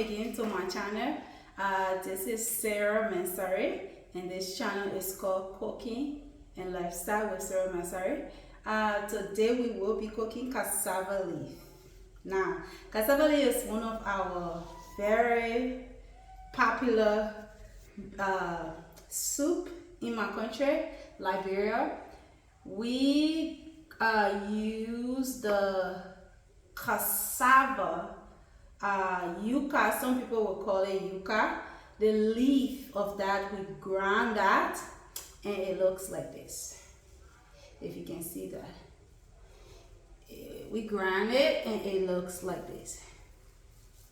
again to my channel. This is Sarah Mansari, and this channel is called Cooking and Lifestyle with Sarah Mansari. Today we will be cooking cassava leaf. Now, cassava leaf is one of our very popular soup in my country, Liberia. We use the cassava, yuca, some people will call it yuca. The leaf of that, we grind that and it looks like this. If you can see that, we grind it and it looks like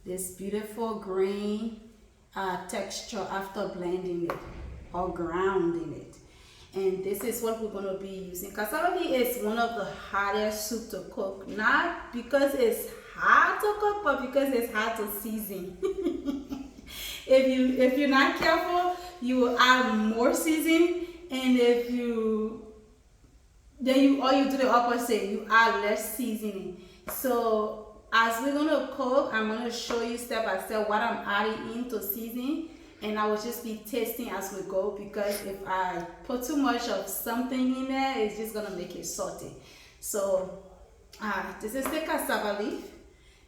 this beautiful green texture after blending it or grounding it. And this is what we're going to be using. Cassava leaf is one of the hardest soup to cook, not because it's hard to cook, but because it's hard to season. If you're not careful, you will add more seasoning, and if you or you do the opposite, you add less seasoning. So as we're gonna cook, I'm gonna show you step by step what I'm adding into seasoning, and I will just be tasting as we go, because if I put too much of something in there, it's just gonna make it salty. So this is the cassava leaf,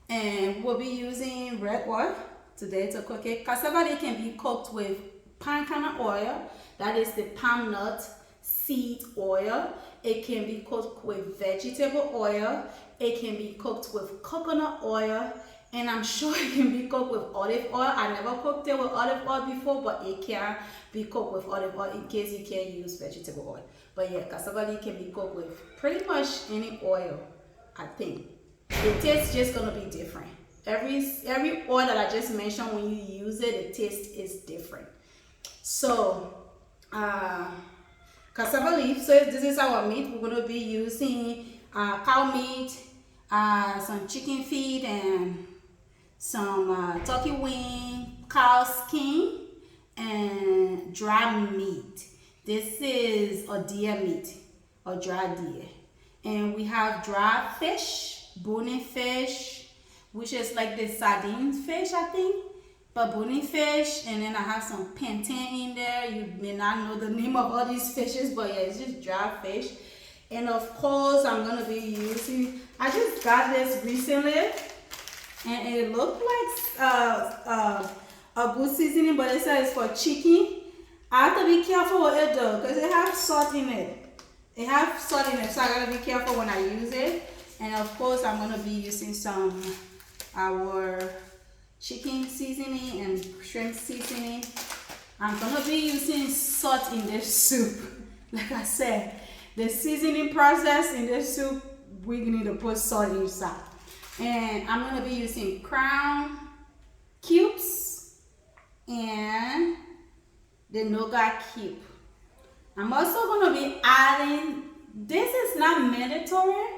and we'll be using red oil today to cook it. Cassava leaf can be cooked with palm kernel oil, that is the palm nut seed oil. It can be cooked with vegetable oil. It can be cooked with coconut oil, and I'm sure it can be cooked with olive oil. I never cooked it with olive oil before, but it can be cooked with olive oil in case you can't use vegetable oil. But yeah, cassava leaf can be cooked with pretty much any oil, I think. The taste is just gonna be different. Every oil that I just mentioned, when you use it, the taste is different. So cassava leaf, so this is our meat. We're going to be using cow meat, some chicken feet, and some turkey wing, cow skin, and dry meat. This is a deer meat, or dry deer. And we have dry fish, bony fish, which is like the sardine fish, I think. But bony fish, and then I have some plantain in there. You may not know the name of all these fishes, but yeah, it's just dry fish. And of course, I'm gonna be using, I just got this recently, and it looked like a good seasoning, but it says for chicken. I have to be careful with it though, because it has salt in it. It has salt in it, so I gotta be careful when I use it. And of course, I'm gonna be using some our chicken seasoning and shrimp seasoning. I'm gonna be using salt in this soup. Like I said, the seasoning process in this soup, we need to put salt inside. And I'm gonna be using crown cubes and the nougat cube. I'm also gonna be adding, this is not mandatory,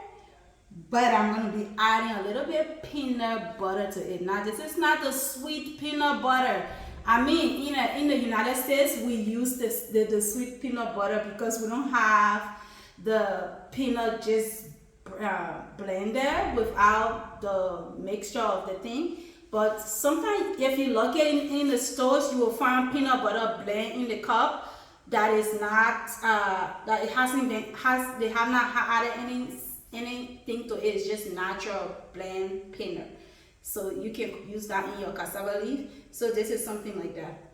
but I'm going to be adding a little bit of peanut butter to it. Now, this is not the sweet peanut butter. I mean, in the United States, we use the sweet peanut butter because we don't have the peanut just blended without the mixture of the thing. But sometimes, if you look at it in the stores, you will find peanut butter blend in the cup that is not, that it hasn't been, they have not added anything to it. It's just natural blend peanut, so you can use that in your cassava leaf. So this is something like that.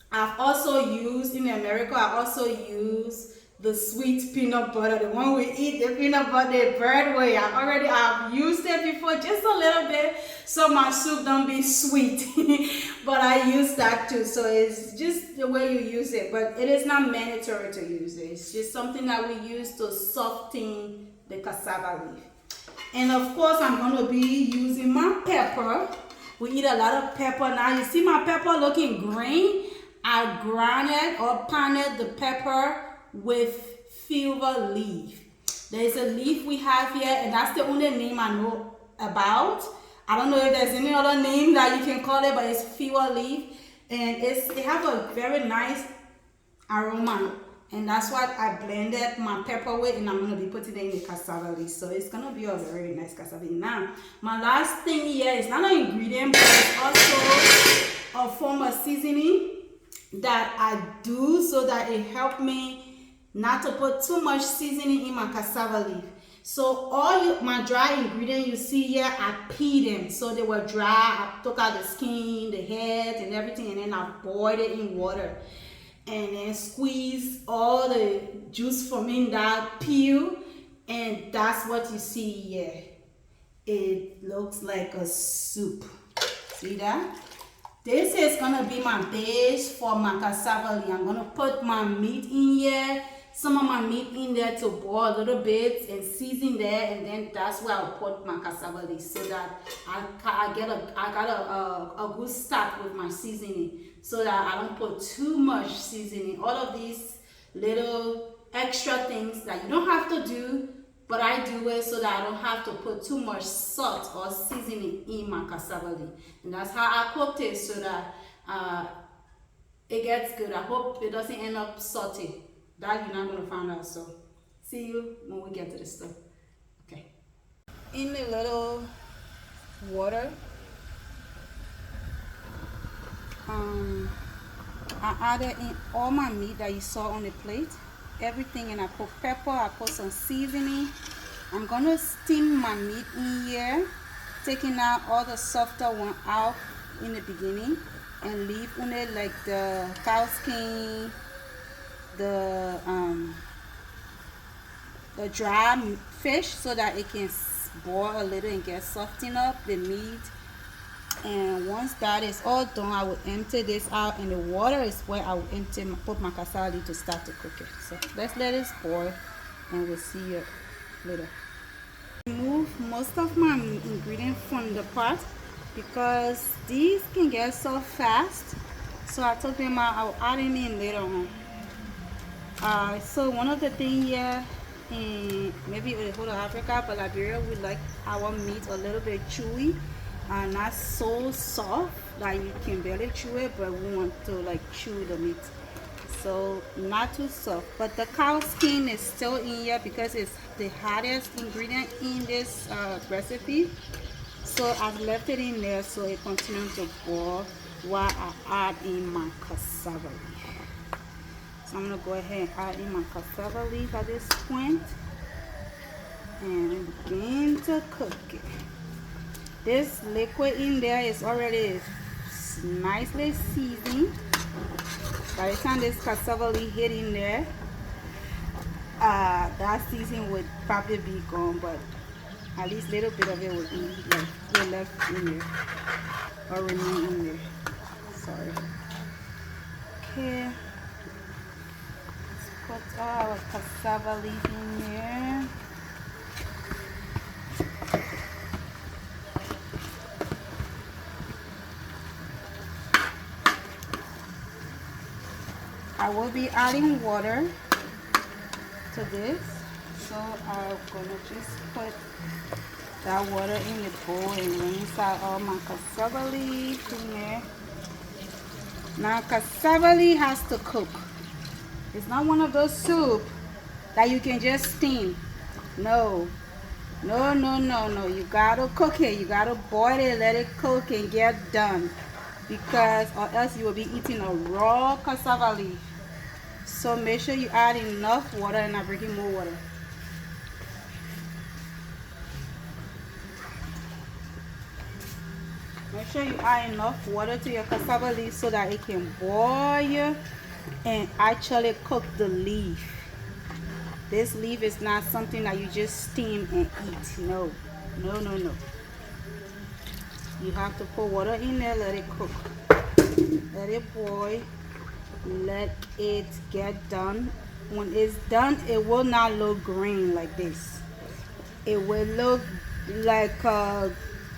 I've also used, in America, I also use the sweet peanut butter, the one we eat, the peanut butter, the bread way. I've used it before, just a little bit, so my soup don't be sweet. But I use that too, so it's just the way you use it, but it is not mandatory to use it. It's just something that we use to soften the cassava leaf. And of course, I'm going to be using my pepper. We eat a lot of pepper. Now you see my pepper looking green. I grounded or pounded the pepper with fever leaf. There's a leaf we have here, and that's the only name I know about. I don't know if there's any other name that you can call it, but it's fever leaf, and it have a very nice aroma. And that's what I blended my pepper with, and I'm going to be putting it in the cassava leaf. So it's going to be a very nice cassava leaf. Now, my last thing here is not an ingredient, but it's also a form of seasoning that I do so that it helped me not to put too much seasoning in my cassava leaf. So all my dry ingredients you see here, I peeled them so they were dry. I took out the skin, the head, and everything, and then I boiled it in water, and then squeeze all the juice from in that peel, and that's what you see here. It looks like a soup. See that? This is gonna be my base for my cassava leaf. I'm gonna put my meat in here, some of my meat in there to boil a little bit and season there, and then that's where I'll put my cassava leaf so that I got a good start with my seasoning, so that I don't put too much seasoning. All of these little extra things that you don't have to do, but I do it so that I don't have to put too much salt or seasoning in my cassava leaf. And that's how I cooked it so that it gets good. I hope it doesn't end up salty. That you're not going to find out. So see you when we get to the stuff. Okay. In the little water, I added in all my meat that you saw on the plate. Everything, and I put pepper, I put some seasoning. I'm gonna steam my meat in here, taking out all the softer one out in the beginning, and leave on it like the cow skin, the dry fish, so that it can boil a little and get softened up the meat. And once that is all done, I will empty this out, and the water is where I will put my cassava leaf to start to cook it. So let's let it boil, and we'll see you later. Remove most of my ingredients from the pot because these can get so fast. So I took them out. I'll add them in later on. So one of the things here in maybe the whole of Africa, but Liberia, we like our meat a little bit chewy. Not so soft that you can barely chew it, but we want to like chew the meat, so not too soft. But the cow skin is still in here because it's the hottest ingredient in this recipe, so I've left it in there so it continues to boil while I add in my cassava leaf. So I'm gonna go ahead and add in my cassava leaf at this point and begin to cook it. This liquid in there is already nicely seasoned. By the time this cassava leaf hit in there, that seasoning would probably be gone, but at least a little bit of it would be left in there or remain in there. Sorry. Okay. Let's put our cassava leaf in there. I will be adding water to this, so I'm gonna just put that water in the bowl and rinse out all my cassava leaf in there. Now cassava leaf has to cook. It's not one of those soup that you can just steam. No. You gotta cook it. You gotta boil it, let it cook and get done, because or else you will be eating a raw cassava leaf. So make sure you add enough water, and I'm bringing more water. Make sure you add enough water to your cassava leaf so that it can boil and actually cook the leaf. This leaf is not something that you just steam and eat. No. You have to put water in there, let it cook. Let it boil. Let it get done. When it's done, it will not look green like this. It will look like a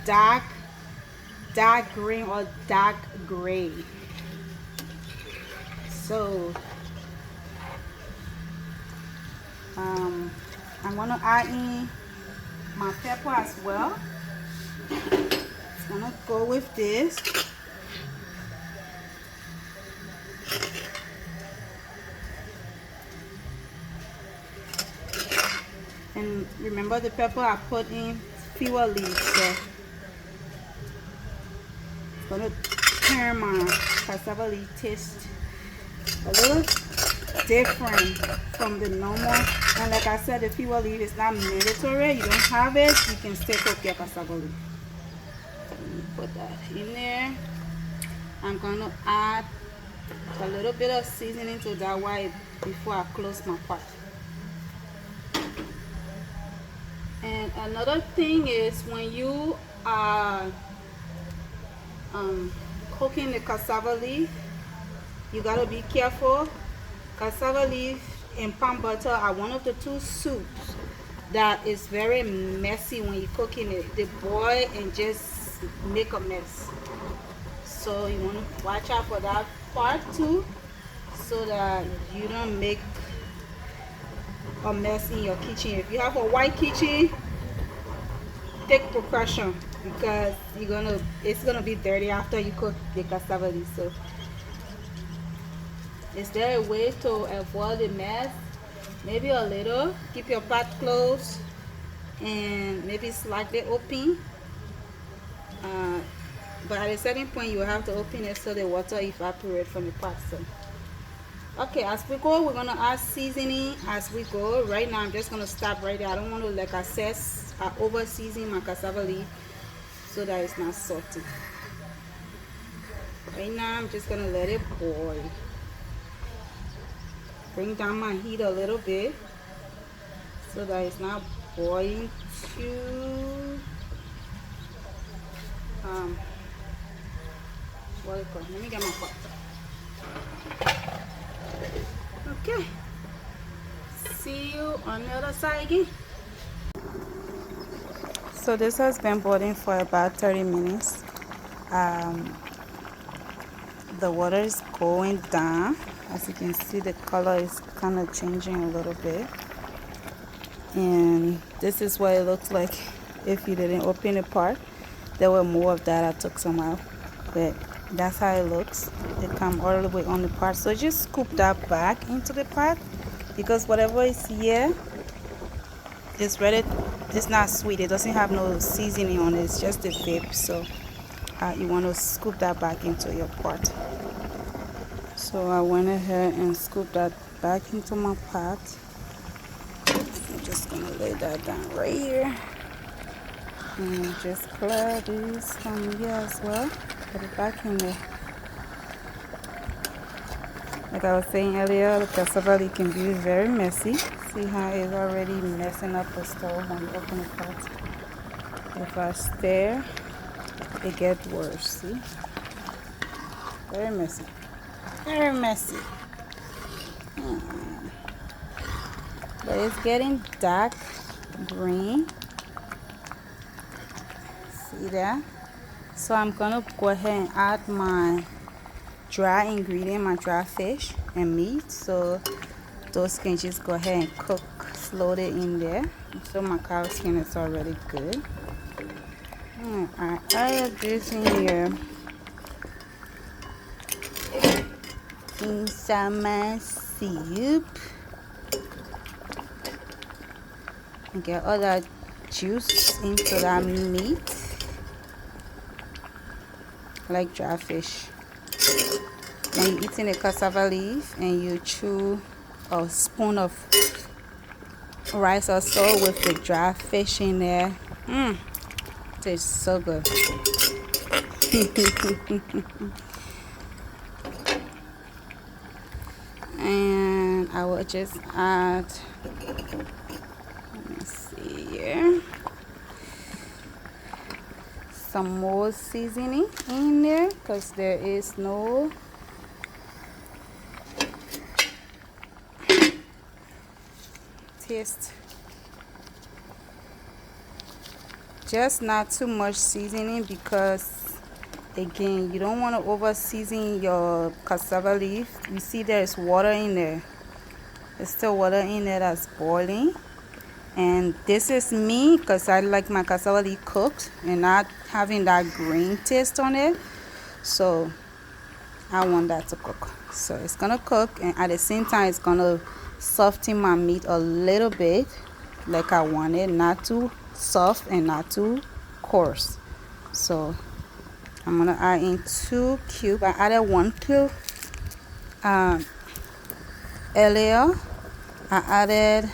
dark green or dark gray. So I'm gonna add in my pepper as well. It's gonna go with this. And remember, the pepper I put in fewer leaves, so it's gonna turn my cassava leaf taste a little different from the normal. And like I said, the fever leaf is not mandatory. You don't have it, you can still cook your cassava leaf. So let me put that in there. I'm gonna add a little bit of seasoning to that while before I close my pot. And another thing is when you are cooking the cassava leaf, you gotta be careful. Cassava leaf and palm butter are one of the two soups that is very messy when you're cooking it. They boil and just make a mess. So you want to watch out for that part too, so that you don't make a mess in your kitchen. If you have a white kitchen, take precaution because it's gonna be dirty after you cook the cassava leaf. So is there a way to avoid the mess? Maybe a little. Keep your pot closed and maybe slightly open. But at a certain point, you will have to open it so the water evaporates from the pot. So, okay, as we go, we're gonna add seasoning as we go. Right now, I'm just gonna stop right there. I don't want to, like I said, over season my cassava leaf so that it's not salty. Right now, I'm just gonna let it boil. Bring down my heat a little bit so that it's not boiling too let me get my pot. Okay, see you on the other side again. So this has been boiling for about 30 minutes. The water is going down. As you can see, the color is kind of changing a little bit, and this is what it looks like if you didn't open the pot. There were more of that. I took some out, but that's how it looks. It come all the way on the pot. So just scoop that back into the pot, because whatever is here is ready. It's not sweet. It doesn't have no seasoning on it. It's just a vape. So you want to scoop that back into your pot. So I went ahead and scooped that back into my pot. I'm just gonna lay that down right here. And just clear this from here as well. Put it back in there. Like I was saying earlier, the cassava leaf can be very messy. See how it's already messing up the stove when you open the pot. If I stir, it gets worse. See? Very messy. Very messy. But it's getting dark green. See that? So I'm gonna go ahead and add my dry ingredient, my dry fish and meat. So those can just go ahead and cook slowly in there. So my cow skin is already good. I added this in here. Some soup and get all that juice into that meat, like dry fish. When you're eating a cassava leaf and you chew a spoon of rice or so with the dry fish in there, tastes so good. And I will just add, let me see here, some more seasoning in there because there is no taste. Just not too much seasoning because again, you don't want to over season your cassava leaf. You see there's water in there. There's still water in there that's boiling. And this is me because I like my cassava leaf cooked and not having that green taste on it. So I want that to cook. So it's gonna cook, and at the same time it's gonna soften my meat a little bit like I want it, not too soft and not too coarse. So I'm gonna add in 2 cubes. I added 1 cube earlier. I added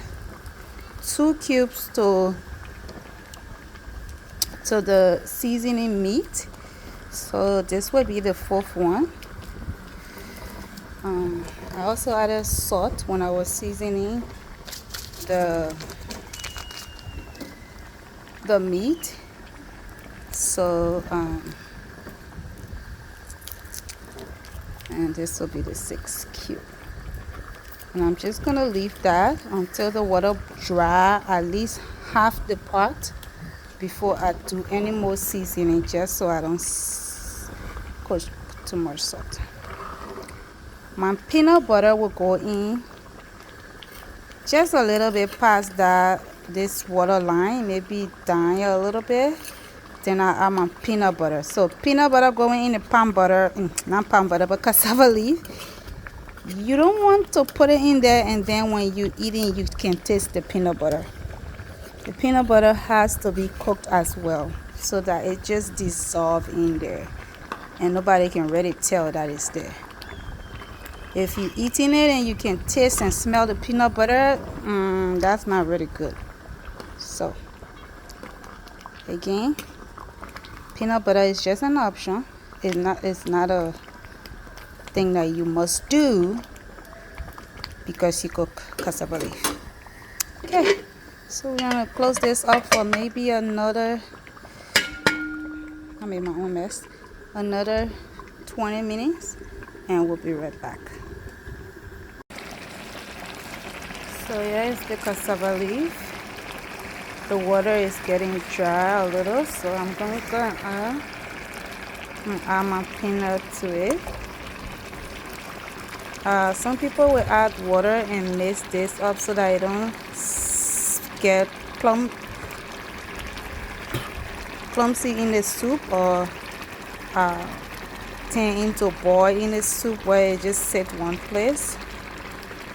2 cubes to the seasoning meat, so this will be the 4th one. I also added salt when I was seasoning the meat, so and this will be the 6th cube. And I'm just gonna leave that until the water dry at least half the pot before I do any more seasoning, just so I don't put too much salt. My peanut butter will go in just a little bit past this water line, maybe down a little bit. Then I add my peanut butter. So peanut butter going in the palm butter, not palm butter, but cassava leaf. You don't want to put it in there and then when you eating, you can taste the peanut butter. The peanut butter has to be cooked as well, so that it just dissolves in there and nobody can really tell that it's there. If you're eating it and you can taste and smell the peanut butter, that's not really good. So again, peanut butter is just an option. It's not a thing that you must do because you cook cassava leaf. Okay, so we're gonna close this up for maybe another, I made my own mess, another 20 minutes, and we'll be right back. So here's the cassava leaf. The water is getting dry a little, so I'm gonna go and add my peanut to it. Some people will add water and mix this up so that it don't get clumsy in the soup, or turn into boil in the soup where it just sit one place.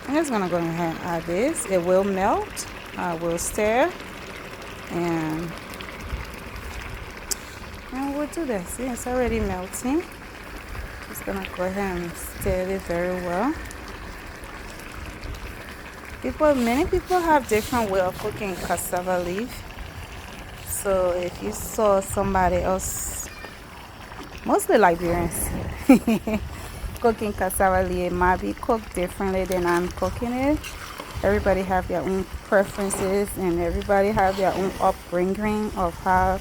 I'm just gonna go ahead and add this. It will melt. I will stir, and we'll do this. See, it's already melting. Just gonna go ahead and stir it very well. Many people have different way of cooking cassava leaf. So if you saw somebody else, mostly Liberians, cooking cassava leaf, it might be cooked differently than I'm cooking it. Everybody have their own preferences, and everybody have their own upbringing of how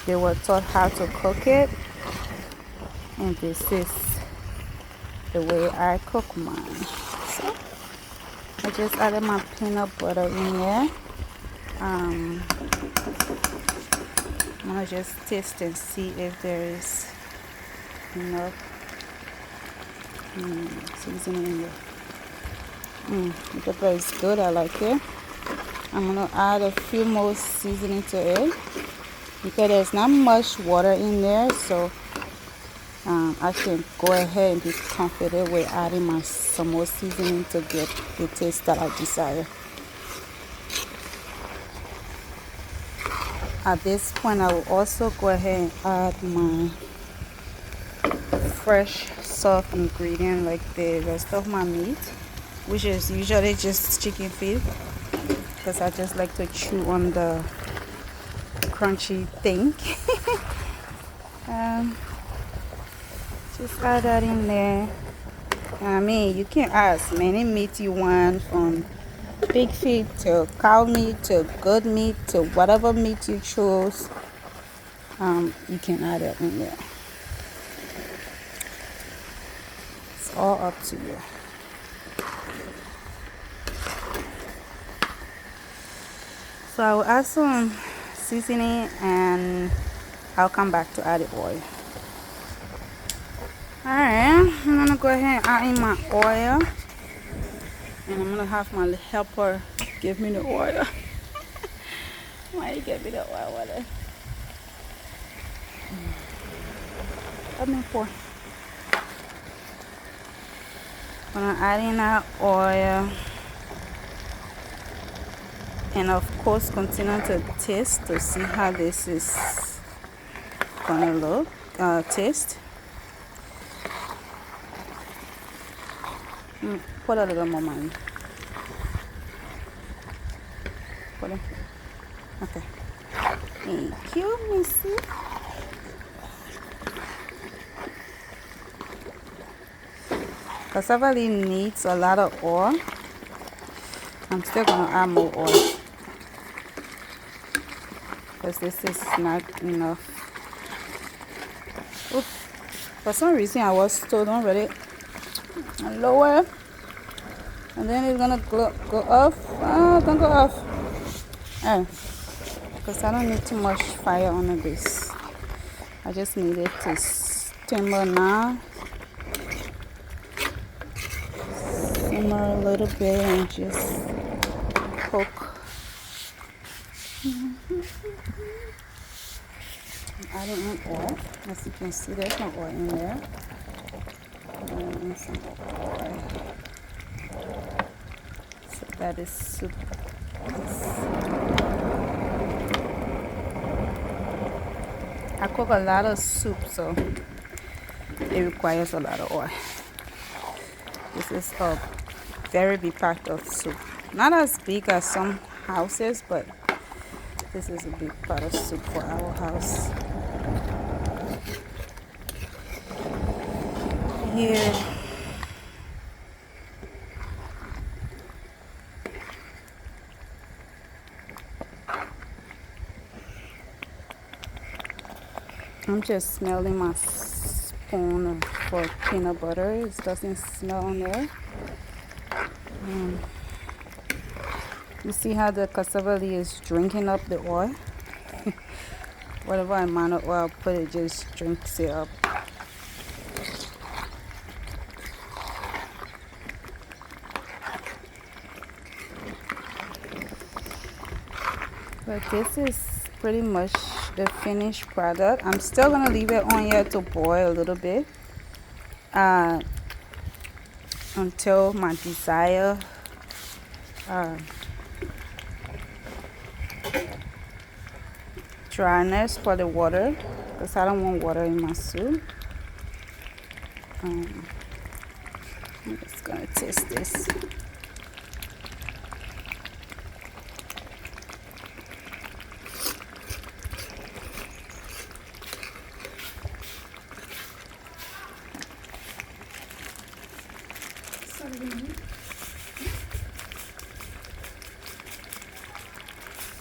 they were taught how to cook it. And this is the way I cook mine. So I just added my peanut butter in here. I'm gonna just taste and see if there is enough seasoning in there. The pepper is good. I like it. I'm gonna add a few more seasoning to it because there's not much water in there, so I can go ahead and be confident with adding some more seasoning to get the taste that I desire. At this point, I will also go ahead and add my fresh soft ingredient like the rest of my meat, which is usually just chicken feet, because I just like to chew on the crunchy thing. Just add that in there. I mean, you can add as many meat you want, from pig feet to cow meat to goat meat to whatever meat you choose. You can add it in there. It's all up to you. So I will add some seasoning and I'll come back to add the oil. Alright, I'm gonna go ahead and add in my oil, and I'm gonna have my helper give me the oil. Why you give me the oil with it? Let me pour. I'm gonna add in that oil, and of course continue to taste to see how this is gonna look. taste. Put a little more money. Put it. Okay. Thank you, Missy. Cassava needs a lot of oil. I'm still gonna add more oil because this is not enough. Oops. For some reason I was told don't really lower, and then it's gonna go off. Don't go off. Because I don't need too much fire on the base. I just need it to simmer now. Simmer a little bit and just cook. I'm adding in oil. As you can see, there's no oil in there. And some oil. So that is soup. I cook a lot of soup, so it requires a lot of oil. This is a very big part of soup. Not as big as some houses, but this is a big part of soup for our house. Here. I'm just smelling my spoon for peanut butter. It doesn't smell on there. You see how the cassava is drinking up the oil? Whatever amount of oil I put, it just drinks it up. But this is pretty much the finished product. I'm still gonna leave it on here to boil a little bit until my desired dryness for the water, because I don't want water in my soup. I'm just gonna taste this.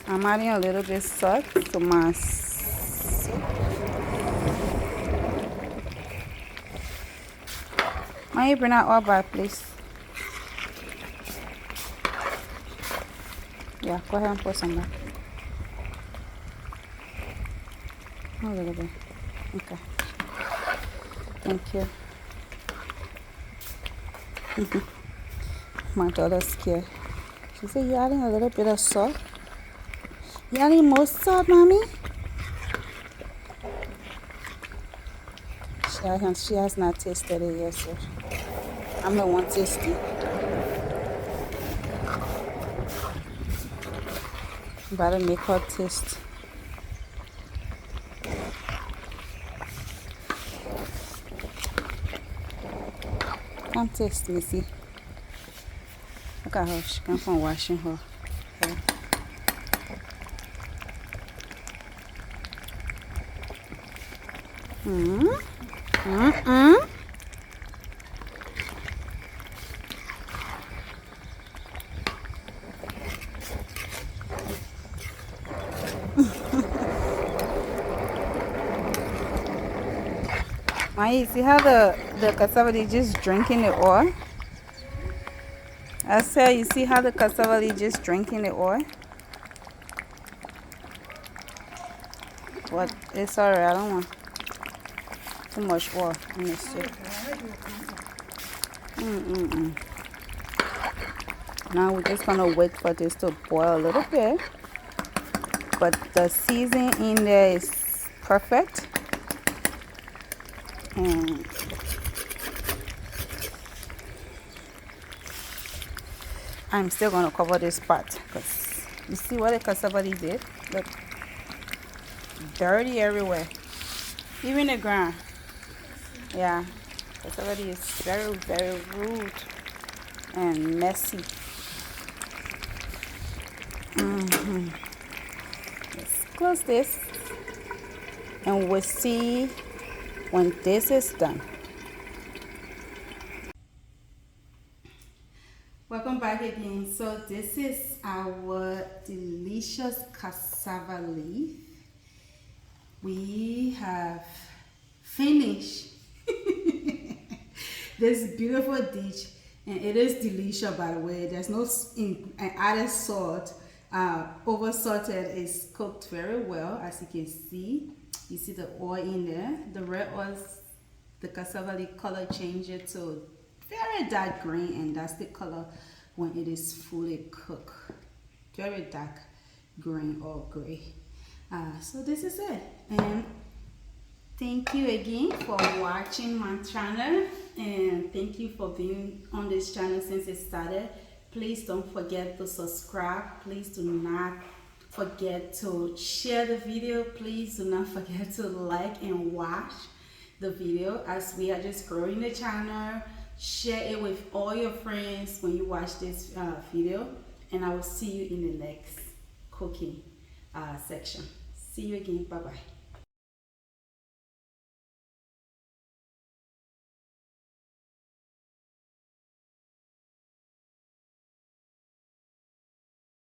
I'm adding a little bit salt to my soup. May you bring that all back, please? Yeah, go ahead and put some back. A little bit. Okay. Thank you. My daughter's scared. She said, you're adding a little bit of salt? You adding more salt, mommy? She has not tasted it yet, so I'm the one tasting. Better make her taste. Come taste, Missy. Look at her. She came from washing her hair. You see how the cassava is just drinking the oil? I said, you see how the cassava is just drinking the oil? But it's alright, I don't want too much oil in this soup. Now we're just gonna wait for this to boil a little bit. But the seasoning in there is perfect. And I'm still gonna cover this part because you see what the cassava did? Look, dirty everywhere. Even the ground. Yeah. Cassava is very, very rude and messy. Let's close this. And we'll see when this is done. Welcome back again. So this is our delicious cassava leaf. We have finished this beautiful dish, and it is delicious, by the way. There's no added salt. Over salted, is cooked very well, as you can see. You see the oil in there. The red oil, the cassava leaf color changes to very dark green, and that's the color when it is fully cooked. Very dark green or gray. So this is it, and thank you again for watching my channel, and thank you for being on this channel since it started. Please don't forget to subscribe. Please do not forget to share the video. Please do not forget to like and watch the video, as we are just growing the channel. Share it with all your friends when you watch this video, and I will see you in the next cooking section. See you again. Bye bye.